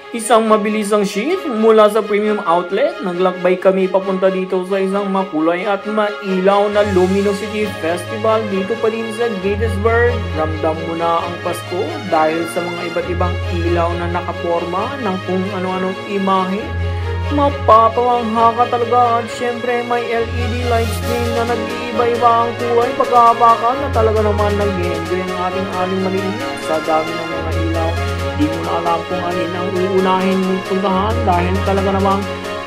Isang mabilisang shift mula sa premium outlet, naglakbay kami papunta dito sa isang makulay at mailaw na Luminosity Festival dito pa din sa Gettysburg. Ramdam mo na ang Pasko dahil sa mga iba't ibang ilaw na nakaporma ng kung ano-anong imahe. Mapapamangha ka talaga at syempre may LED light screen na nag-iiba-iba ang kulay pagkahabakan na talaga naman nag-enjoy ang ating aling maliit sa dami ng mga ilaw. Di mo na alam kung alin ang uunahin mong puntahan dahil talaga namang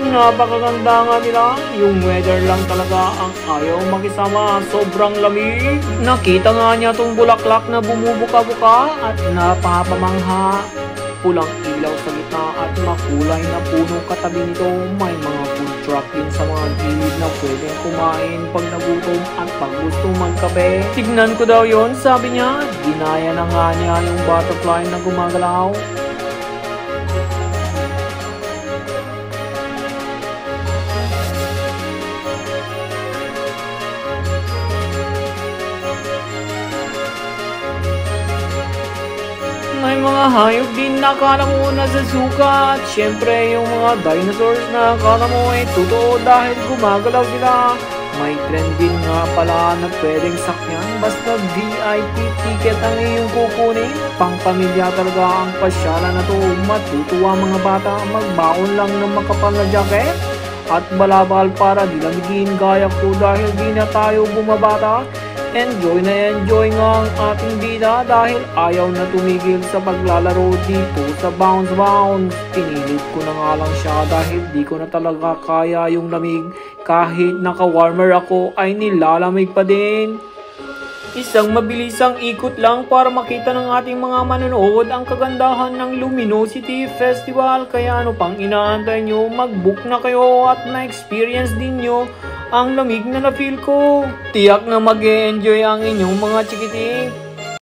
napakaganda nga nila. Yung weather lang talaga ang ayaw makisama, sobrang lamig. Nakita nga niya tong bulaklak na bumubuka-buka at napapamangha. Pulang ilaw sa gitna at makulay na puno katabi nito. May mga food truck din sa mga gilid na pwede kumain pag nagutom at pag gusto magkape. Tignan ko daw yon, sabi niya. Ginaya na nga niya yung butterfly na gumagalaw. May mga hayop din na akala mo nasa suka at syempre yung mga dinosaurs na akala mo ay totoo dahil gumagalaw sila. May trend din nga pala na pwedeng sakyan basta VIP ticket ang iyong kukunin. Pang pamilya talaga ang pasyalan na to. Matutuwa mga bata, magbaon lang ng makapal na jacket at balabal para di lamigin gaya ko dahil di na tayo bumabata. Enjoy na enjoy nga ang ating bida dahil ayaw na tumigil sa paglalaro dito sa Bounce Bounce. Pinilit ko na nga lang siya dahil di ko na talaga kaya yung lamig. Kahit naka-warmer ako ay nilalamig pa din. Isang mabilisang ikot lang para makita ng ating mga manonood ang kagandahan ng Luminosity Festival. Kaya ano pang inaantay nyo, mag-book na kayo at na-experience din nyo ang lamig na na-feel ko. Tiyak na mag-e-enjoy ang inyong mga chikiting.